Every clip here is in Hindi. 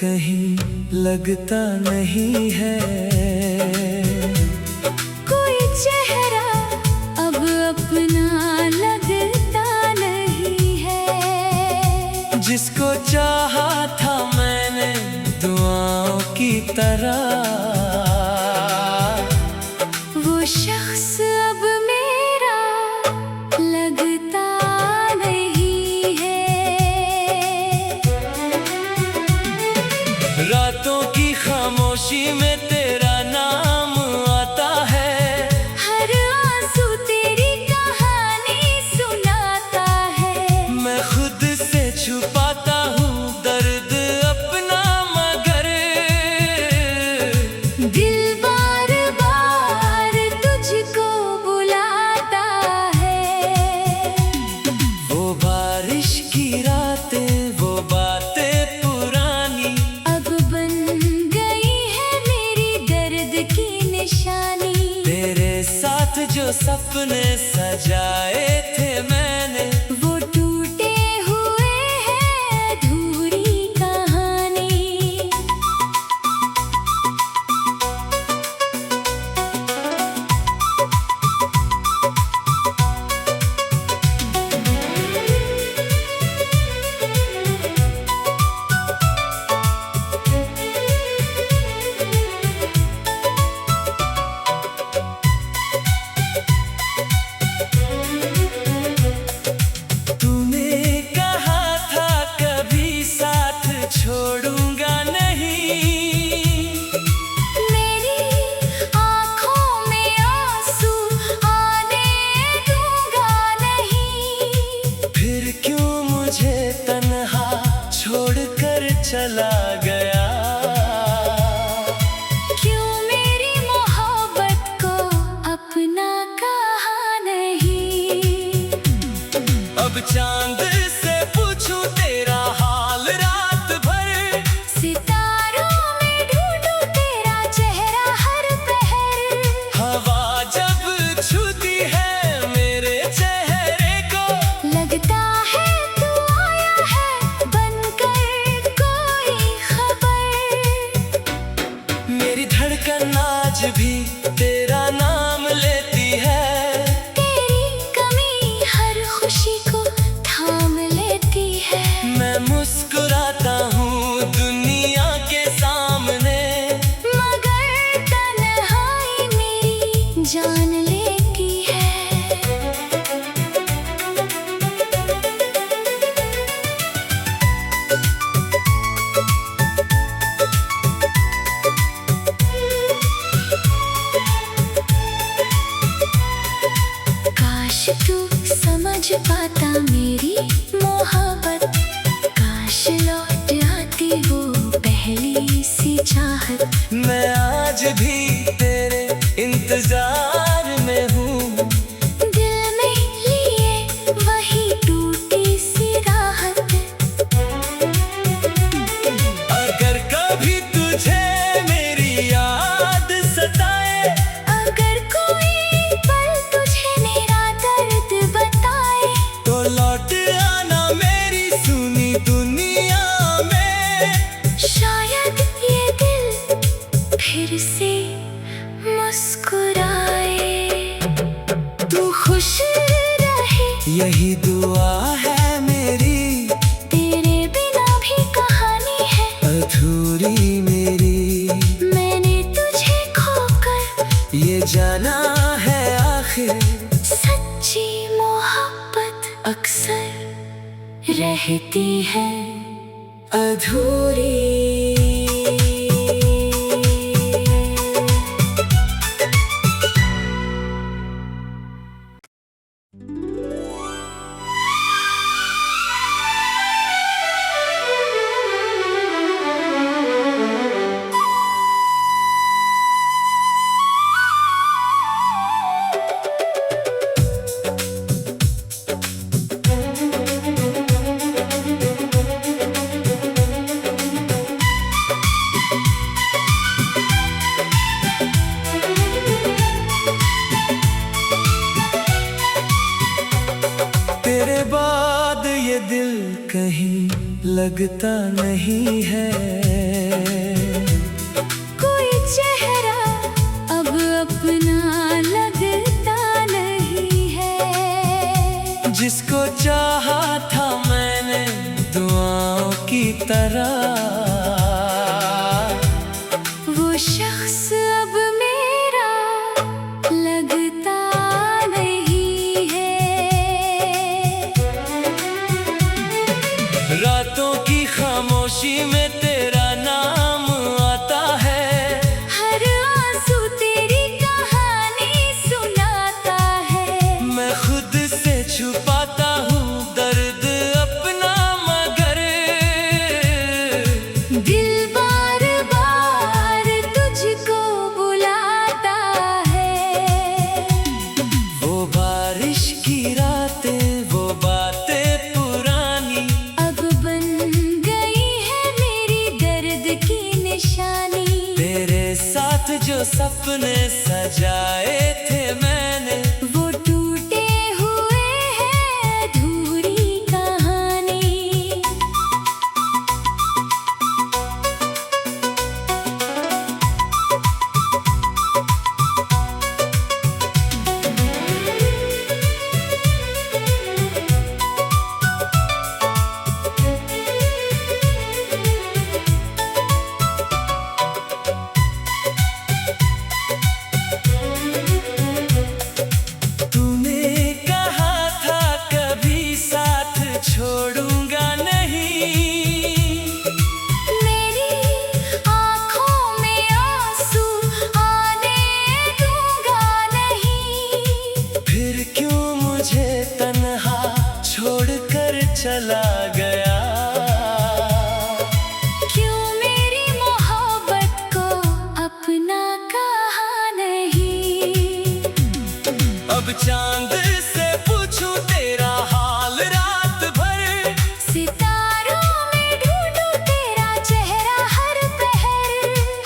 कहीं लगता नहीं है। कोई चेहरा अब अपना लगता नहीं है। जिसको चाहा था मैंने दुआओं की तरह, वो शख्स अब मेरा लगता नहीं है। रातों की खामोशी में तेरा नाम आता है। हर आंसू तेरी कहानी सुनाता है। मैं खुद से छुपाता हूँ दर्द अपना, मगर दिल बार बार तुझको बुलाता है। वो बारिश की रातें, वो बातें पुरानी अब बन गई है मेरी दर्द की निशानी। तेरे साथ जो सपने सजाए थे मैंने, वो टूटे हुए हैं अधूरी कहानी। तूने कहा था कभी साथ छोड़ूंगा नहीं। मेरी आँखों में आंसू आने दूंगा नहीं। फिर क्यों मुझे तन्हा छोड़कर चला गया। क्यों मेरी मोहब्बत को अपना कहा नहीं। अब चांद से पूछूं तेरा हाल रात भर, सितारों में ढूंढूं तेरा चेहरा हर पहर। हवा जब छूती है मेरे चेहरे को, लगता है तू आया है बनकर कोई खबर। मेरी धड़कन आज भी तेरा नाम लेती है। तेरी कमी हर खुशी को थाम लेती है। मैं मुस्कुराता हूँ दुनिया के सामने, मगर तन्हाई मेरी जान लेती है। काश तू समझ पाता मेरी मोहब्बत। काश लौट आती वो पहली सी चाहत। मैं आज भी तेरे इंतजार में हूँ। दिल में लिए वही टूटी सी राहत। अगर कभी तुझे मेरी याद सताए, अगर कोई पल तुझे मेरा दर्द बताए, तो लौट आना मेरी सुनी दुनिया में। शायद ये दिल फिर से मुस्कुराए। तू खुश रहे यही दुआ है मेरी, तेरे बिना भी कहानी है अधूरी मेरी। मैंने तुझे खोकर ये जाना है आखिर, सच्ची मोहब्बत अक्सर रहती है अधूरी। तेरे बाद ये दिल कहीं लगता नहीं है। कोई चेहरा अब अपना लगता नहीं है। जिसको चाहा था मैंने दुआओं की तरह, वो शख्स अब मेरा लगता नहीं है। रातों की खामोशी में तेरा नाम आता है। हर आंसू तेरी कहानी सुनाता है। मैं खुद से छुपाता हूँ दर्द अपना, मगर दिल बार बार तुझको बुलाता है। वो बारिश की रातें, वो बातें पुरानी अब बन गई है मेरी दर्द की निशानी। तेरे साथ जो सपने सजाए थे मैंने, वो टूटे हुए हैं अधूरी कहानी। तूने कहा था कभी साथ छोड़ूंगा नहीं। मेरी आँखों में आंसू आने दूंगा नहीं। फिर क्यों मुझे तन्हा छोड़कर चला गया। क्यों मेरी मोहब्बत को अपना कहा नहीं। अब चांद से पूछूं तेरा हाल रात भर, सितारों में ढूंढूं तेरा चेहरा हर पहर।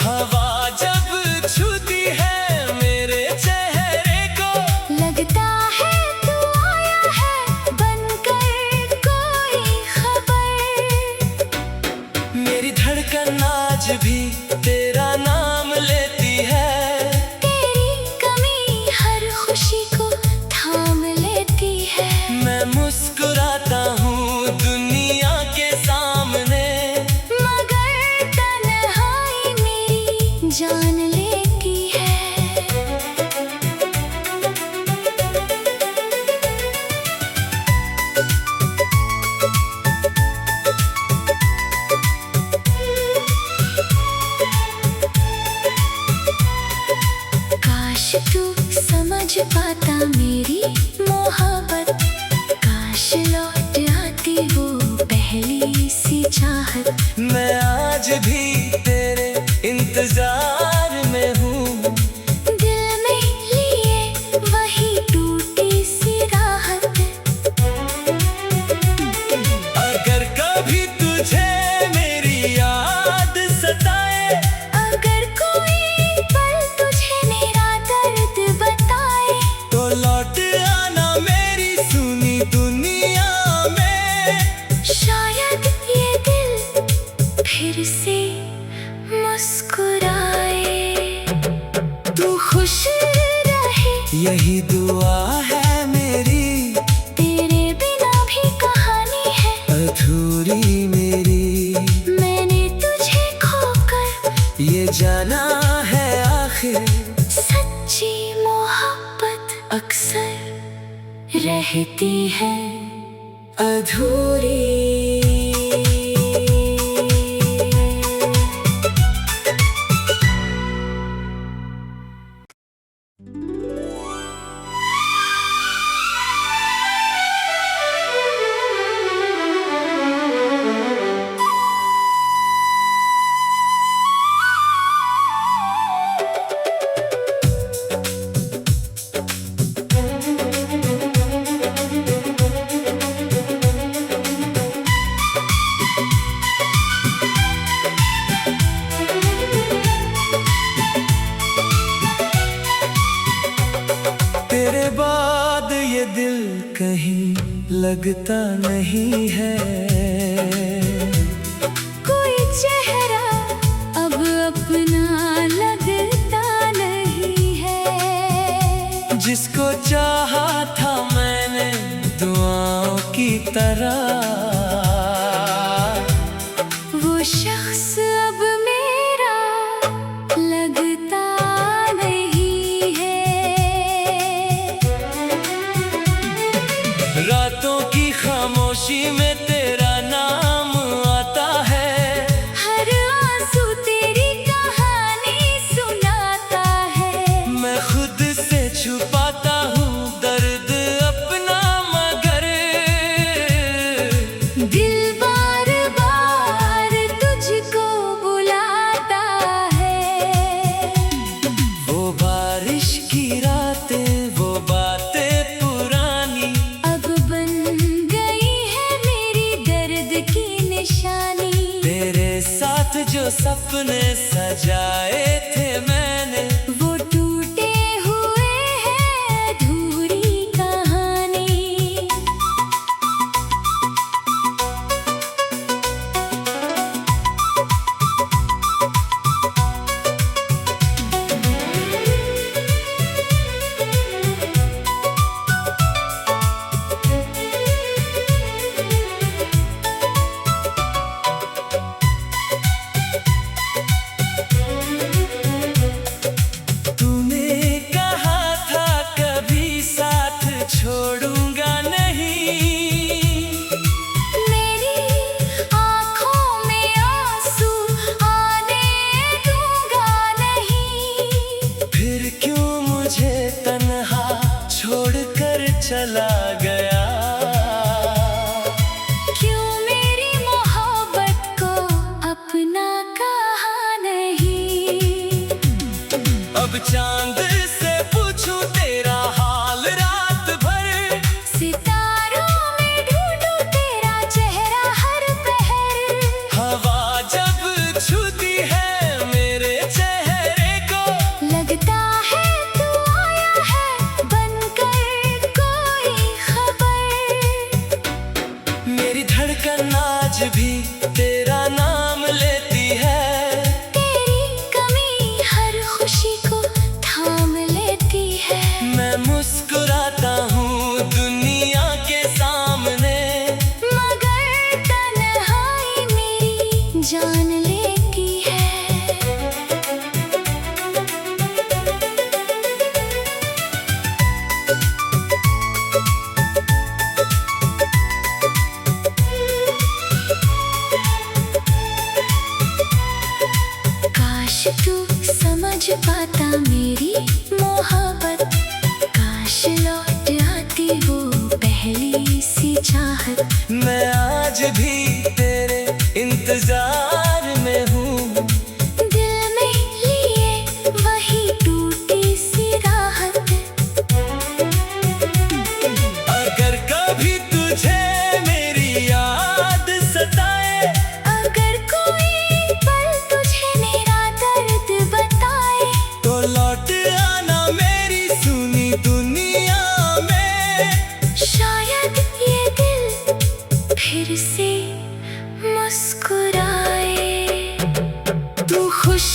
हवा जब छूती है मेरे चेहरे को, लगता है तू आया है बनकर कोई खबर। मेरी धड़कन आज भी तेरा नाम लेती है। तेरी कमी हर खुशी को थाम लेती है। मैं मुस्कुराता हूँ दुनिया के सामने, मगर तन्हाई मेरी जान लेती है। काश तू समझ पाता मेरी मोहब्बत। काश लौट आती वो पहली सी चाहत। मैं आज भी तेरे इंतजार में हूँ। दिल में लिए वही टूटी सी राहत। अगर कभी तुझे मेरी याद सताए, अगर कोई पल तुझे मेरा दर्द बताए, तो लौट आना मेरी सुनी दुनिया में। शायद ये दिल फिर से मुस्कुराए। तू खुश रहे यही दुआ है मेरी, तेरे बिना भी कहानी है अधूरी मेरी। मैंने तुझे खोकर ये जाना है आखिर, सच्ची मोहब्बत अक्सर रहती है अधूरी। कहीं लगता नहीं है। चेहरा अब अपना लगता नहीं है। जिसको चाहा था मैंने दुआओं की तरह, वो शख्स अब मेरा लगता नहीं है। रातों की खामोशी में तेरा नाम आता है, हर आंसू तेरी कहानी सुनाता है। मैं खुद से छुपाता हूँ दर्द अपना, मगर दिल बार बार तुझको बुलाता है। वो बारिश की रातें, वो बातें पुरानी अब बन गई है मेरी दर्द की निशानी। तेरे साथ जो सपने सजाए थे मैंने, वो टूटे हुए हैं अधूरी कहानी। तूने कहा था कभी साथ छोड़ूंगा नहीं, मेरी आँखों में आंसू आने दूंगा नहीं। फिर क्यों मुझे तन्हा छोड़कर चला गया। क्यों मेरी मोहब्बत को अपना कहा नहीं। अब चांद से पूछूं तेरा हाल रात भर, सितारों में ढूंढूं तेरा चेहरा हर पहर। हवा जब छूती है मेरे चेहरे को, लगता है तू आया है बनकर कोई खबर। मेरी धड़कन आज भी तेरा नाम लेती है, तेरी कमी हर खुशी को थाम लेती है। मैं मुस्कुराता हूँ दुनिया के सामने, मगर तन्हाई मेरी जान लेती है। काश तू समझ पाता मेरी मोहब्बत, काश लौट आती वो पहली सी चाहत। मैं आज भी तेरे इंतजार में हूँ, दिल में लिए वही टूटी सी राहत। अगर कभी तुझे मेरी याद सताए, अगर कोई पल तुझे मेरा दर्द बताए, तो लौट आना मेरी सुनी दुनिया में। शायद ये दिल फिर से मुस्कुराए। तू खुश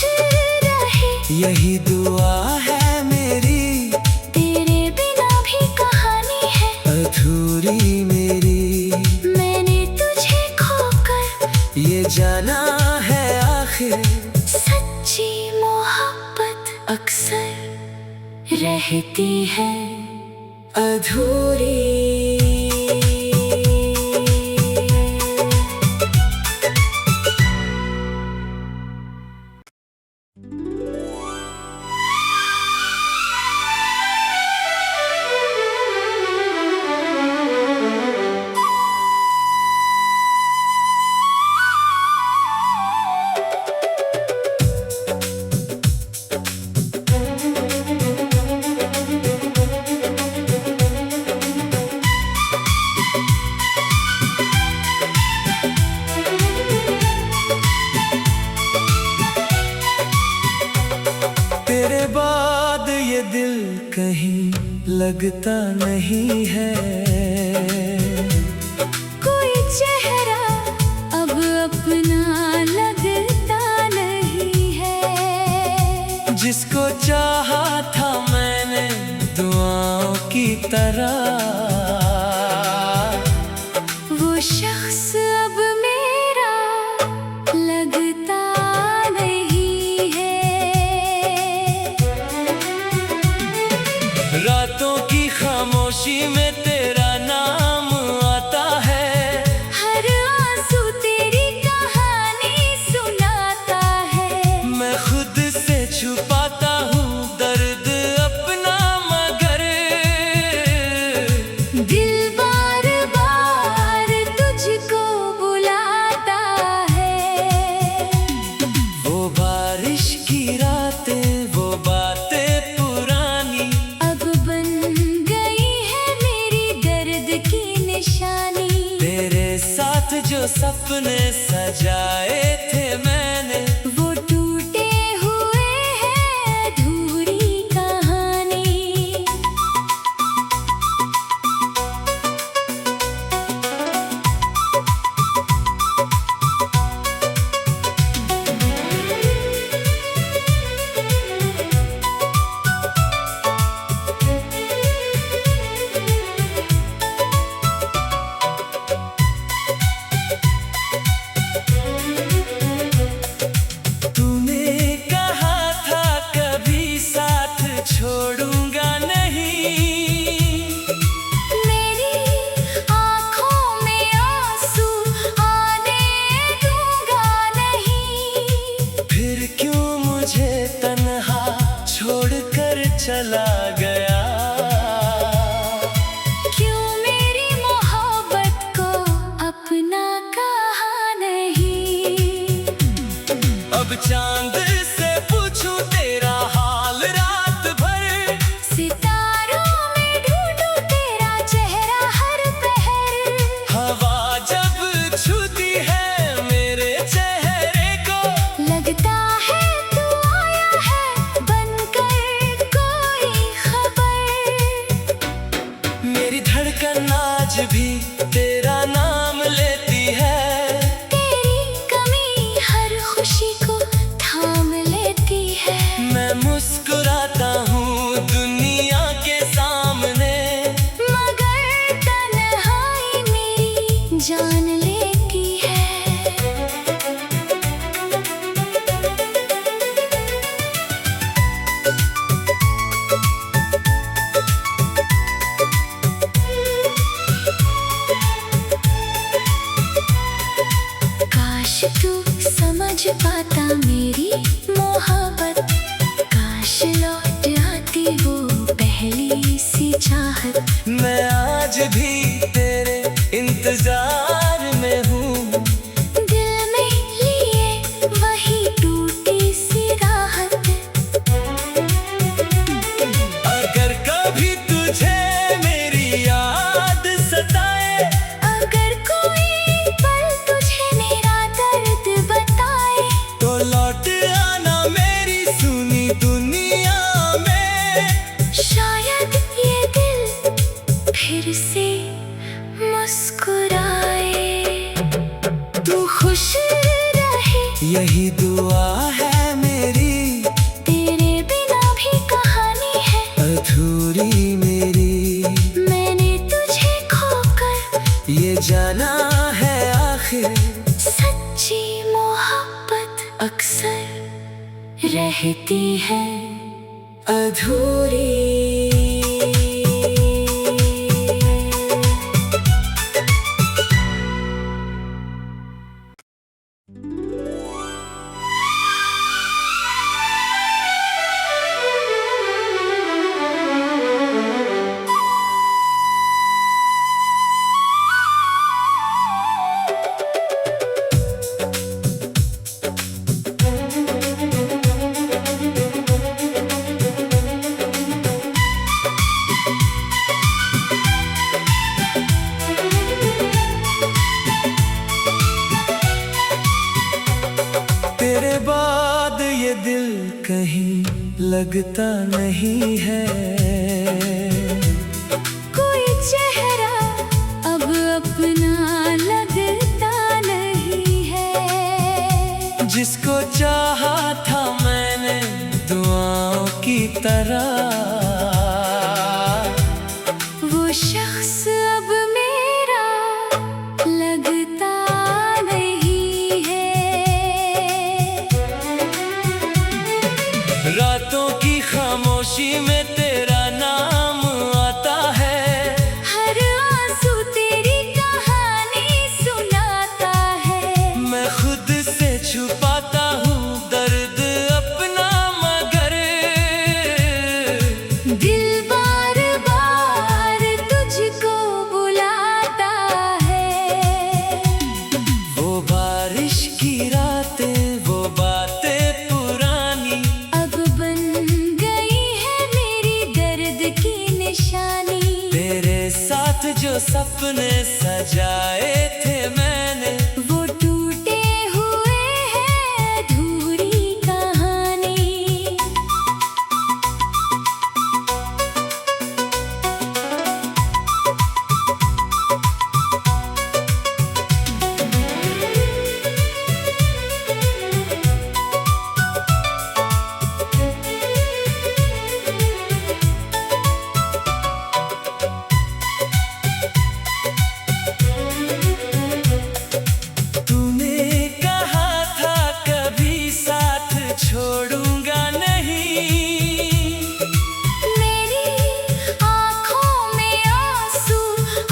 रहे यही दुआ है मेरी, तेरे बिना भी कहानी है अधूरी मेरी। मैंने तुझे खोकर ये जाना है आखिर, सच्ची मोहब्बत अक्सर रहती है अधूरी। लगता नहीं है। कोई चेहरा अब अपना लगता शख्स अब मेरा लगता नहीं है। रातों की खामोशी में तेरा नाम आता है, हर आंसू तेरी कहानी सुनाता है। मैं खुद से छुपाता हूँ दर्द अपना, मगर दिल बार बार तुझको बुलाता है। वो बारिश की रातें, वो बातें पुरानी अब बन गई है मेरी दर्द की निशानी। तेरे साथ जो सपने सजाए थे मैंने, वो टूटे हुए हैं अधूरी कहानी। तूने कहा था कभी साथ छोड़ूंगा नहीं, मेरी आँखों में आंसू आने दूंगा नहीं। फिर क्यों मुझे तन्हा छोड़कर चला गया। क्यों मेरी मोहब्बत को अपना कहा नहीं। अब चांद से पूछूं तेरा हाल रात भर, सितारों में ढूंढूं तेरा चेहरा हर पहर। हवा जब छूती है मेरे चेहरे को, लगता है तू आया है बनकर कोई खबर। मेरी धड़कन आज भी तेरा नाम लेती है, तेरी कमी हर खुशी को थाम लेती है। मैं मुस्कुराता हूँ दुनिया के सामने, मगर तन्हाई मेरी जान लेती है। काश तू समझ पाता मेरी मोहब्बत, काश लौट आती वो पहली सी चाहत। मैं आज भी तेरे इंतजार में हूँ, दिल में लिए वही टूटी सी राहत। अगर कभी तुझे मेरी याद सताए, अगर कोई पल तुझे मेरा दर्द बताए, तो लौट आना मेरी सुनी दुनिया में। शायद ये दिल फिर से मुस्कुराए। तू खुश रहे यही दुआ है मेरी, तेरे बिना भी कहानी है अधूरी मेरी। मैंने तुझे खोकर ये जाना है आखिर, सच्ची मोहब्बत अक्सर रहती है अधूरी। तेरे बाद ये दिल कहीं लगता नहीं है, कोई चेहरा अब अपना लगता नहीं है। जिसको चाहा था मैंने दुआओं की तरह, वो शख्स अब मेरा लगता खामोशी में तेरा नाम आता है। हर आंसू तेरी कहानी सुनाता है। मैं खुद से छुपाता हूँ दर्द अपना, मगर दिल बार बार तुझको बुलाता है। वो बारिश की रातें, वो बातें पुरानी, अब बन गई है मेरी दर्द की निशानी। तेरे साथ जो सपने सजाए थे मैंने, वो टूटे हुए हैं अधूरी कहानी। तूने कहा था कभी साथ छोड़ूंगा नहीं। मेरी आँखों में आंसू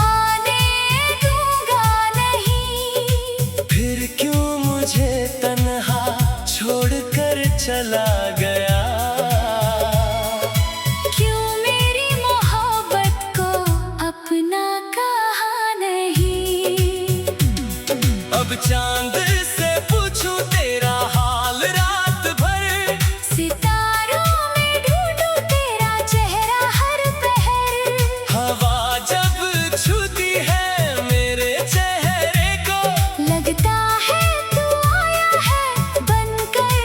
आने दूंगा नहीं। फिर क्यों मुझे तन्हा छोड़कर चला गया। क्यों मेरी मोहब्बत को अपना कहा नहीं। अब चांद से पूछूं तेरा हाल रात भर, सितारों में ढूंढूं तेरा चेहरा हर पहर। हवा जब छूती है मेरे चेहरे को, लगता है तू आया है बनकर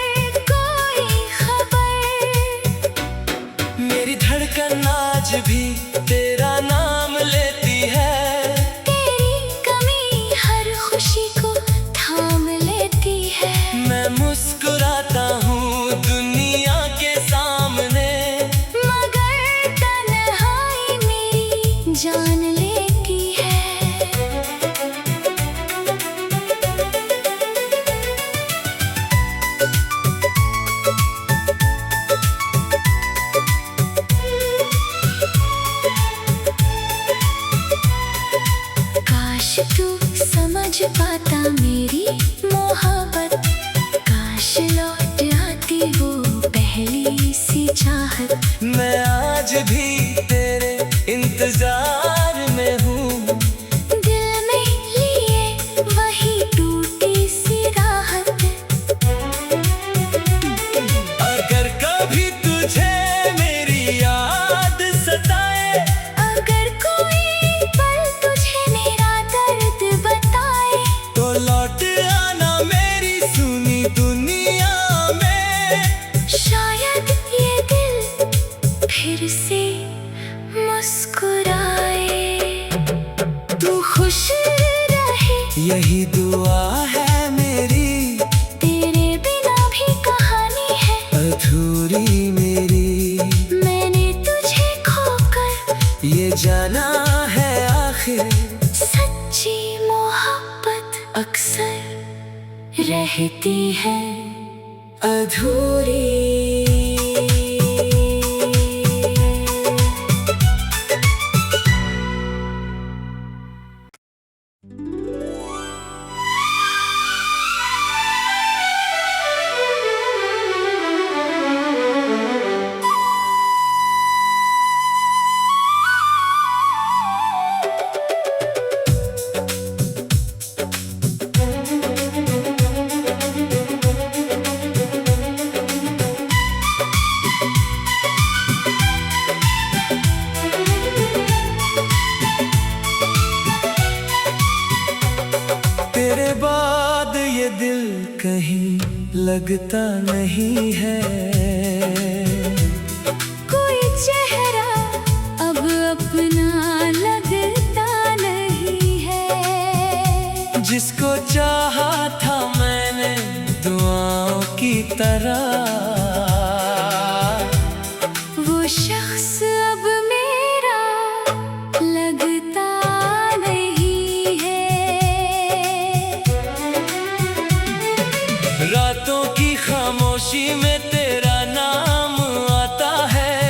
कोई खबर। मेरी धड़कन आज भी तेरा नाम लेती है। तेरी कमी हर खुशी को थाम लेती है। मैं मुस्कुराता हूँ दुनिया के सामने, मगर तन्हाई मेरी जान लेती है। काश तू समझ पाता मेरी मोहब्बत। काश लौट आती वो पहली सी चाहत। मैं आज भी तेरे इंतजार में हूँ। दिल में लिए वही टूटी सी राहत। अगर कभी तुझे मेरी याद सताए, अगर कोई पल तुझे मेरा दर्द बताए, तो लौट आना मेरी सुनी दुनिया में। शायद ये दिल फिर से मुस्कुराए। तू खुश रहे यही दुआ है मेरी, तेरे बिना भी कहानी है अधूरी मेरी। मैंने तुझे खोकर ये जाना है आखिर, सच्ची मोहब्बत अक्सर रहती है अधूरी। तेरे बाद ये दिल कहीं लगता नहीं है। कोई चेहरा अब अपना लगता नहीं है। जिसको चाहा था मैंने दुआओं की तरह, वो शख्स अब मेरा लगता नहीं है। रातों की खामोशी में तेरा नाम आता है।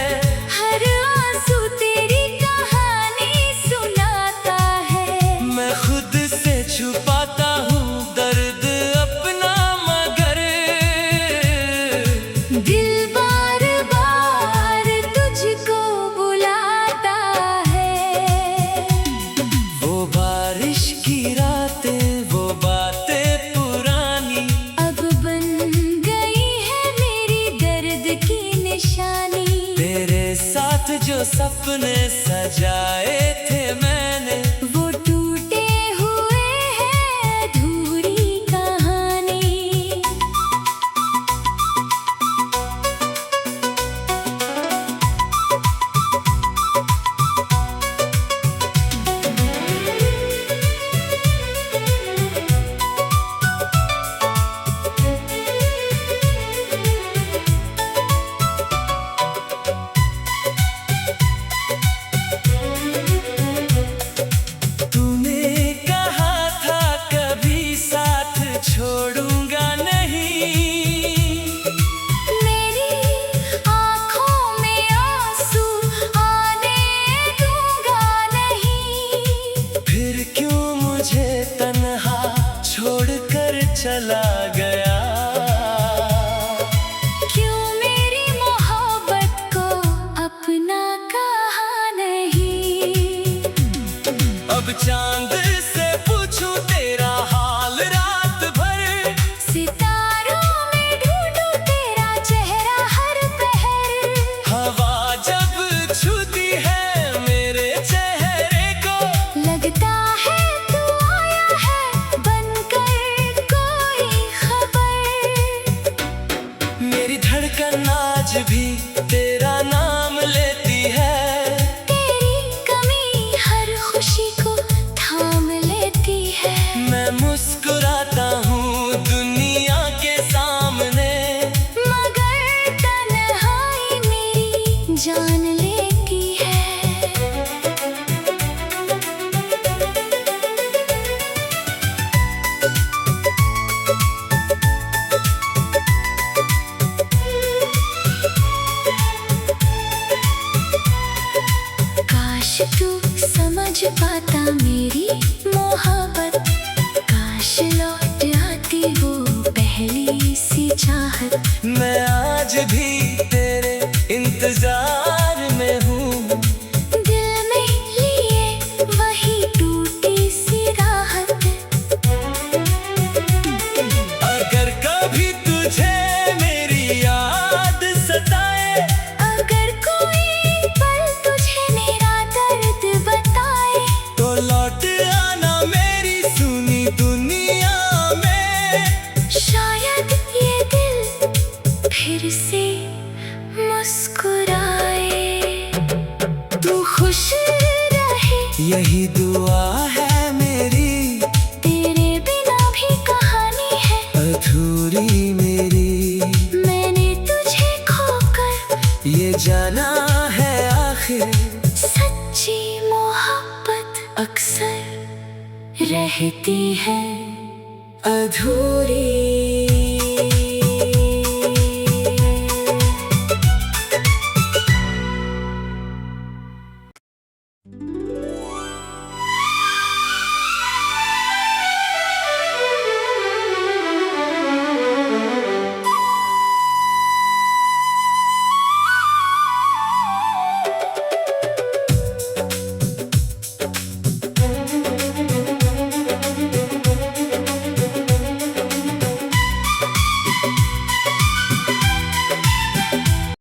जो सपने सजाए थे मैंने, वो टूटे हुए हैं अधूरी कहानी। तूने कहा था कभी साथ छोड़ूंगा नहीं, मेरी आँखों में आंसू आने दूंगा नहीं। फिर क्यों मुझे तन्हा छोड़कर चला गया। क्यों मेरी मोहब्बत को अपना कहा नहीं। अब चांद से पूछूं तेरा हाल रात भर, सितारों में ढूंढूं तेरा चेहरा हर पहर। हवा जब छूती है मेरे चेहरे को, लगता है तू आया है बनकर कोई खबर। मेरी धड़कन आज भी तेरा नाम लेती है। तेरी कमी हर खुशी को थाम लेती है। मैं मुस्कुराता हूँ दुनिया के सामने, मगर तन्हाई मेरी जान लेती है। काश तू समझ पाता मेरी मोहब्बत, काश लौट आती वो पहली सी चाहत। मैं आज भी तेरे इंतजार में हूँ, दिल में लिए वही टूटी सी राहत। अगर कभी तुझे मेरी याद सताए, अगर कोई पल तुझे मेरा दर्द बताए, तो लौट आना मेरी सुनी दुनिया में। शायद ये दिल फिर से मुस्कुराए। तू खुश रहे यही दुआ है मेरी, तेरे बिना भी कहानी है अधूरी मेरी। मैंने तुझे खोकर ये जाना है आखिर, सच्ची मोहब्बत अक्सर रहती है अधूरी।